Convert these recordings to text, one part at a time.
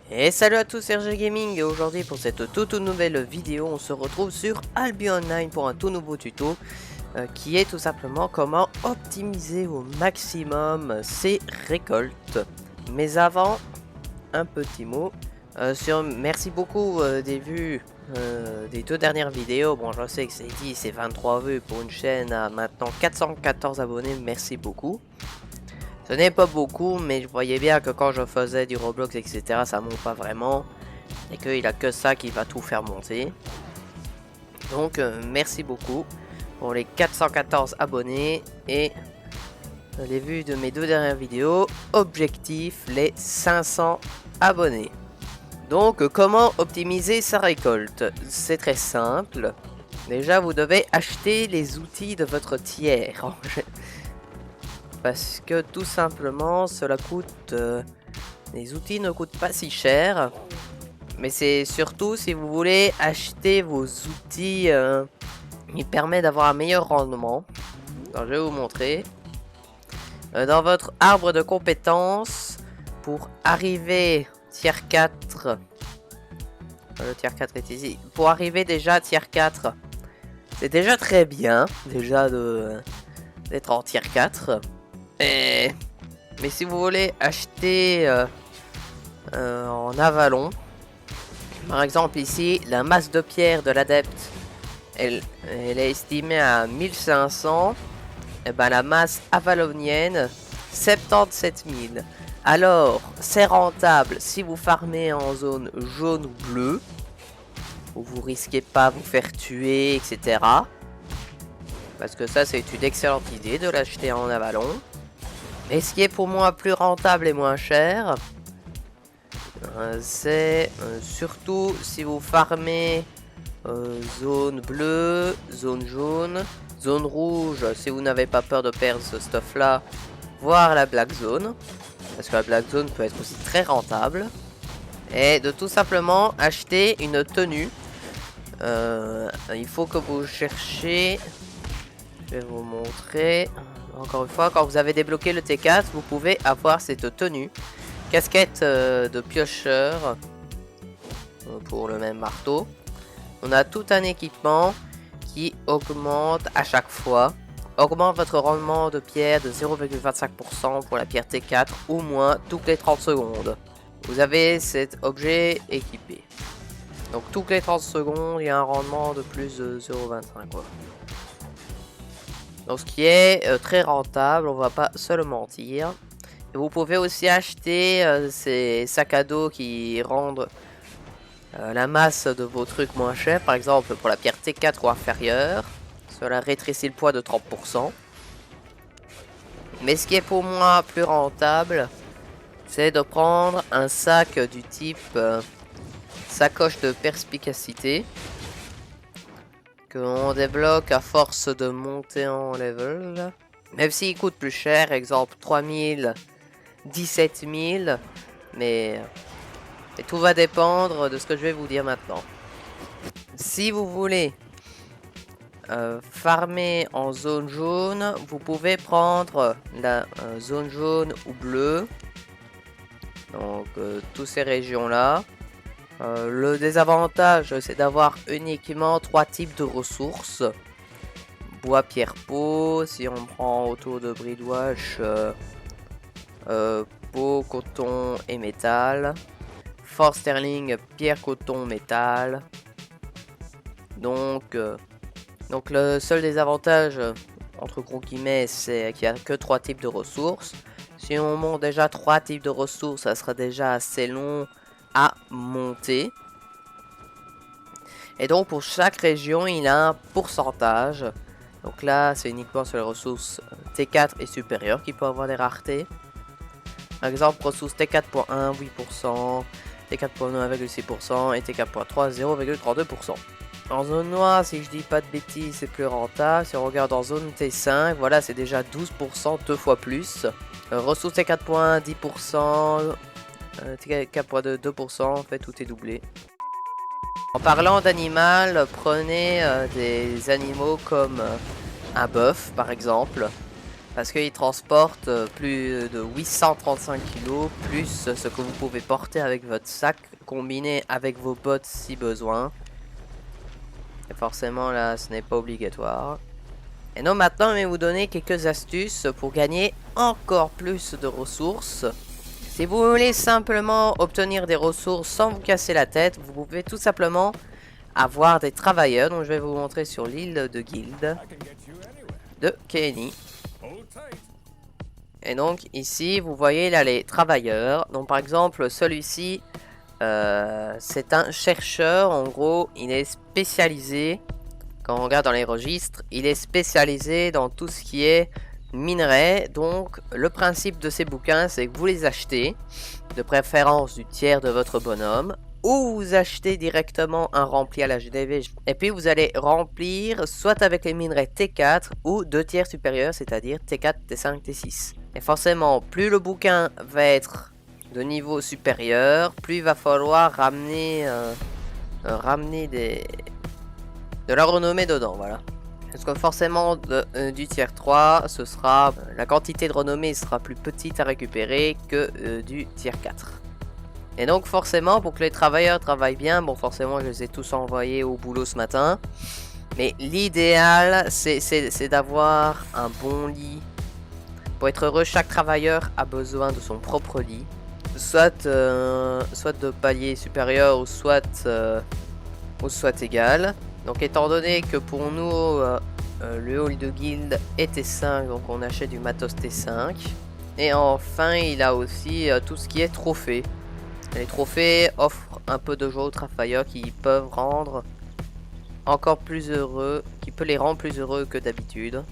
Et salut à tous, c'est RG Gaming et aujourd'hui pour cette toute nouvelle vidéo, on se retrouve sur Albion Online pour un tout nouveau tuto qui est tout simplement comment optimiser au maximum ses récoltes. Mais avant, un petit mot merci beaucoup des vues des deux dernières vidéos. Bon, je sais que c'est 10 et 23 vues pour une chaîne à maintenant 414 abonnés, merci beaucoup. Ce n'est pas beaucoup, mais je voyais bien que quand je faisais du Roblox, etc., ça monte pas vraiment. Et qu'il n'y a que ça qui va tout faire monter. Donc, merci beaucoup pour les 414 abonnés et les vues de mes deux dernières vidéos. Objectif, les 500 abonnés. Donc, comment optimiser sa récolte? C'est très simple. Déjà, vous devez acheter les outils de votre tiers. Parce que tout simplement cela coûte les outils ne coûtent pas si cher, mais c'est surtout si vous voulez acheter vos outils qui permet d'avoir un meilleur rendement. Alors, je vais vous montrer dans votre arbre de compétences pour arriver tier 4. Le tier 4 est ici. Pour arriver déjà à tier 4, c'est déjà très bien déjà d'être en tier 4. Mais si vous voulez acheter en avalon, par exemple ici, la masse de pierre de l'adepte, elle est estimée à 1500. Et ben la masse avalonienne, 77 000. Alors, c'est rentable si vous farmez en zone jaune ou bleue, où vous risquez pas vous faire tuer, etc. Parce que ça, c'est une excellente idée de l'acheter en avalon. Et ce qui est pour moi plus rentable et moins cher, c'est surtout si vous farmez zone bleue, zone jaune, zone rouge, si vous n'avez pas peur de perdre ce stuff là, voire la black zone, parce que la black zone peut être aussi très rentable, et de tout simplement acheter une tenue. Il faut que vous cherchiez, je vais vous montrer. Encore une fois, quand vous avez débloqué le T4, vous pouvez avoir cette tenue. Casquette de piocheur pour le même marteau. On a tout un équipement qui augmente à chaque fois. Augmente votre rendement de pierre de 0,25% pour la pierre T4 ou moins toutes les 30 secondes. Vous avez cet objet équipé. Donc toutes les 30 secondes, il y a un rendement de plus de 0,25 quoi. Donc ce qui est très rentable, on va pas se le mentir. Et vous pouvez aussi acheter ces sacs à dos qui rendent la masse de vos trucs moins chers. Par exemple pour la pierre T4 ou inférieure. Cela rétrécit le poids de 30%. Mais ce qui est pour moi plus rentable, c'est de prendre un sac du type sacoche de perspicacité. On débloque à force de monter en level. Même s'il coûte plus cher, exemple 3000, 17 000. Mais tout va dépendre de ce que je vais vous dire maintenant. Si vous voulez farmer en zone jaune, vous pouvez prendre la zone jaune ou bleue. Donc toutes ces régions là. Le désavantage, c'est d'avoir uniquement 3 types de ressources. Bois, pierre, peau. Si on prend autour de bridouache, peau, coton et métal. Force sterling, pierre, coton, métal. Donc le seul désavantage, entre gros guillemets, c'est qu'il n'y a que 3 types de ressources. Si on monte déjà 3 types de ressources, ça sera déjà assez long à monter. Et donc pour chaque région il y a un pourcentage. Donc là c'est uniquement sur les ressources T4 et supérieures qui peuvent avoir des raretés. Par exemple ressources T4.1 8%, T4.1 1,6% et T4.3 0,32%. En zone noire, si je dis pas de bêtises, c'est plus rentable. Si on regarde en zone T5, voilà, c'est déjà 12%, 2 fois plus. Ressources T4.1 10%, T4.2 2%, en fait tout est doublé. En parlant d'animal, prenez des animaux comme un bœuf par exemple. Parce qu'il transporte plus de 835 kg, plus ce que vous pouvez porter avec votre sac, combiné avec vos bottes si besoin. Et forcément là, ce n'est pas obligatoire. Et donc maintenant, je vais vous donner quelques astuces pour gagner encore plus de ressources. Si vous voulez simplement obtenir des ressources sans vous casser la tête, vous pouvez tout simplement avoir des travailleurs. Donc je vais vous montrer sur l'île de Guild de Kenny. Et donc ici, vous voyez là les travailleurs. Donc par exemple, celui-ci, c'est un chercheur. En gros, il est spécialisé, quand on regarde dans les registres, il est spécialisé dans tout ce qui est minerai. Donc le principe de ces bouquins, c'est que vous les achetez, de préférence du tiers de votre bonhomme, ou vous achetez directement un rempli à la GDV. Et puis vous allez remplir soit avec les minerais T4 ou 2 tiers supérieurs, c'est-à-dire T4, T5, T6. Et forcément, plus le bouquin va être de niveau supérieur, plus il va falloir ramener de la renommée dedans, voilà. Parce que forcément, du tiers 3, ce sera la quantité de renommée sera plus petite à récupérer que du tiers 4. Et donc forcément, pour que les travailleurs travaillent bien, bon forcément je les ai tous envoyés au boulot ce matin. Mais l'idéal, c'est d'avoir un bon lit. Pour être heureux, chaque travailleur a besoin de son propre lit. Soit de palier supérieur ou soit égal. Donc étant donné que pour nous, le hall de guild est T5, donc on achète du matos T5. Et enfin, il a aussi tout ce qui est trophée. Les trophées offrent un peu de joie aux travailleurs qui peuvent rendre encore plus heureux, qui peut les rendre plus heureux que d'habitude.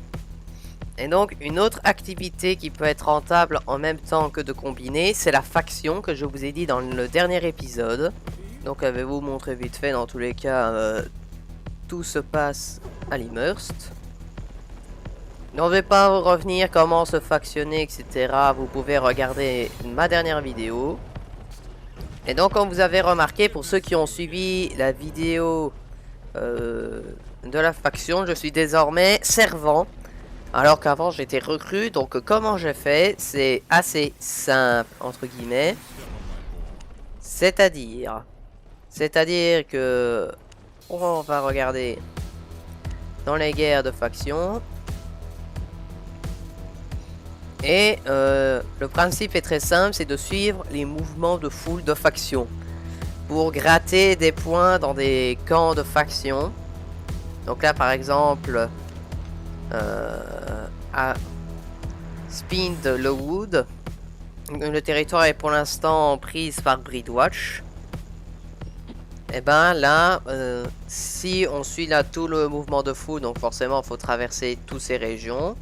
Et donc une autre activité qui peut être rentable en même temps que de combiner, c'est la faction que je vous ai dit dans le dernier épisode. Donc je vais vous montrer vite fait, dans tous les cas, tout se passe à l'Immersed. Je ne vais pas revenir comment se factionner, etc. Vous pouvez regarder ma dernière vidéo. Et donc comme vous avez remarqué, pour ceux qui ont suivi la vidéo de la faction, je suis désormais servant. Alors qu'avant j'étais recrue. Donc comment j'ai fait, c'est assez simple entre guillemets. C'est-à-dire que on va regarder dans les guerres de faction. Et le principe est très simple, c'est de suivre les mouvements de foule de faction pour gratter des points dans des camps de faction. Donc là par exemple à Spin de Lowood, le territoire est pour l'instant prise par Breedwatch. Et ben là, si on suit là tout le mouvement de foule, donc forcément il faut traverser toutes ces régions.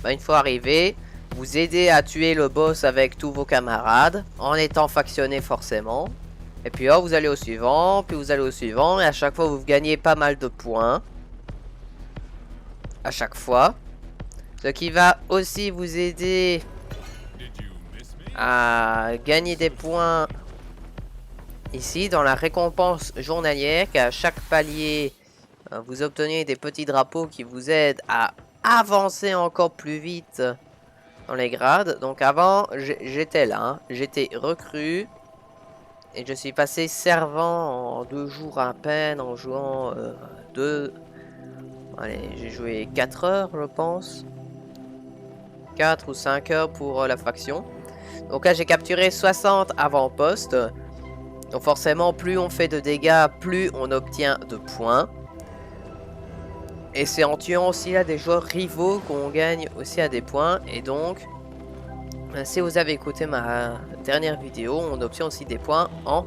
Ben, une fois arrivé, vous aidez à tuer le boss avec tous vos camarades, en étant factionné forcément. Et puis là, vous allez au suivant, puis vous allez au suivant, et à chaque fois vous gagnez pas mal de points. À chaque fois. Ce qui va aussi vous aider à gagner des points ici dans la récompense journalière, qu'à chaque palier vous obtenez des petits drapeaux qui vous aident à avancer encore plus vite dans les grades. Donc avant j'étais là, hein. J'étais recrue et je suis passé servant en 2 jours à peine, en jouant allez, j'ai joué 4 heures je pense, 4 ou 5 heures pour la faction. Donc là j'ai capturé 60 avant-postes. Donc forcément plus on fait de dégâts, plus on obtient de points. Et c'est en tuant aussi là des joueurs rivaux qu'on gagne aussi à des points. Et donc si vous avez écouté ma dernière vidéo, on obtient aussi des points en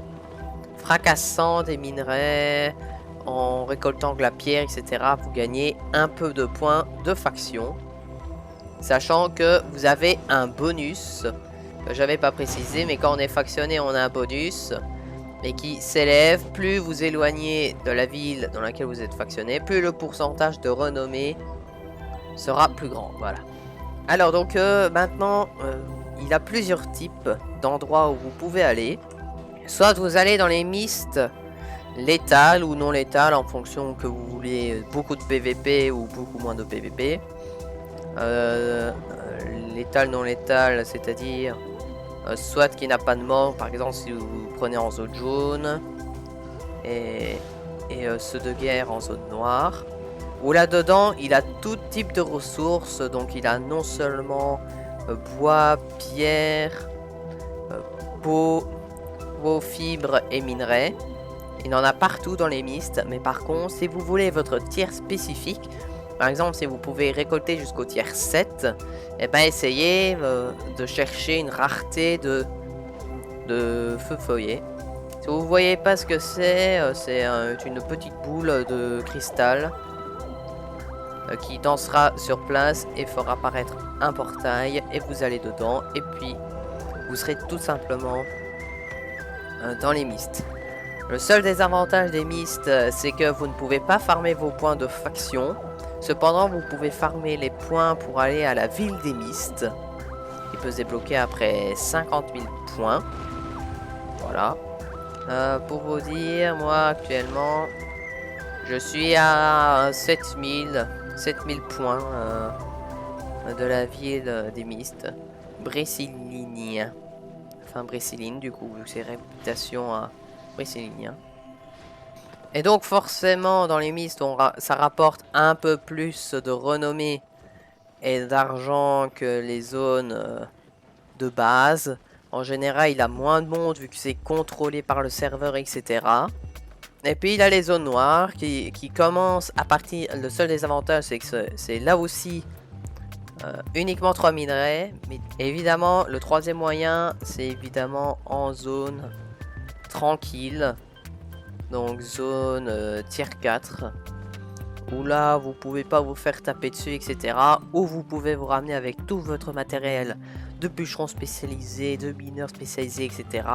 fracassant des minerais, en récoltant de la pierre, etc. Vous gagnez un peu de points de faction. Sachant que vous avez un bonus que j'avais pas précisé, mais quand on est factionné on a un bonus, mais qui s'élève plus vous éloignez de la ville dans laquelle vous êtes factionné, plus le pourcentage de renommée sera plus grand. Voilà. Alors donc maintenant il y a plusieurs types d'endroits où vous pouvez aller. Soit vous allez dans les mistes létal ou non létal en fonction que vous voulez beaucoup de PVP ou beaucoup moins de PVP. Létal, non létal, c'est-à-dire soit qui n'a pas de mort, par exemple si vous prenez en zone jaune et ceux de guerre en zone noire. Où là-dedans, il a tout type de ressources, donc il a non seulement bois, pierre, peau, fibres et minerais. Il en a partout dans les mistes, mais par contre, si vous voulez votre tiers spécifique, par exemple, si vous pouvez récolter jusqu'au tiers 7, et ben essayez de chercher une rareté de feu feuillet. Si vous voyez pas ce que c'est une petite boule de cristal qui dansera sur place et fera apparaître un portail et vous allez dedans et puis vous serez tout simplement dans les mistes. Le seul désavantage des mistes, c'est que vous ne pouvez pas farmer vos points de faction. Cependant, vous pouvez farmer les points pour aller à la ville des mistes, qui peut se débloquer après 50 000 points. Voilà. Pour vous dire, moi actuellement, je suis à 7000 points de la ville des mistes. Bressiline. Enfin, Bressiline, du coup, vu que c'est réputation à Bressiline. Et donc forcément dans les mistes ça rapporte un peu plus de renommée et d'argent que les zones de base. En général il a moins de monde vu que c'est contrôlé par le serveur, etc. Et puis il a les zones noires qui commencent à partir. Le seul désavantage c'est que c'est là aussi uniquement 3 minerais. Mais évidemment le troisième moyen c'est évidemment en zone tranquille. Donc zone tier 4. Où là vous pouvez pas vous faire taper dessus, etc. Ou vous pouvez vous ramener avec tout votre matériel de bûcheron spécialisé, de mineurs spécialisés, etc.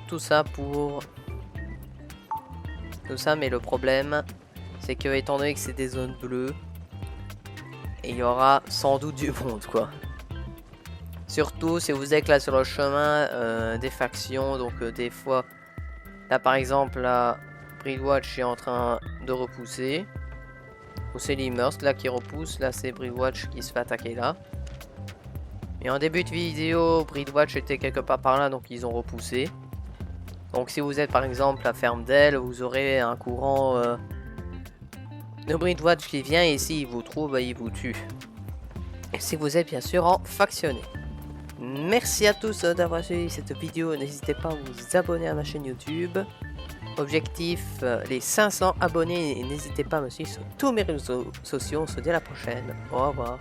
Tout ça pour... Tout ça, mais le problème c'est que étant donné que c'est des zones bleues, il y aura sans doute du monde quoi. Surtout si vous êtes là sur le chemin des factions, donc des fois, là par exemple, là, Breedwatch est en train de repousser. Ou c'est l'Immerse là qui repousse, là c'est Breedwatch qui se fait attaquer là. Et en début de vidéo, Breedwatch était quelque part par là, donc ils ont repoussé. Donc si vous êtes par exemple à Ferme d'Elle, vous aurez un courant de Breedwatch qui vient et s'il vous trouve, il vous tue. Et si vous êtes bien sûr en factionné. Merci à tous d'avoir suivi cette vidéo, n'hésitez pas à vous abonner à ma chaîne YouTube. Objectif les 500 abonnés et n'hésitez pas à me suivre sur tous mes réseaux sociaux, on se dit à la prochaine, au revoir.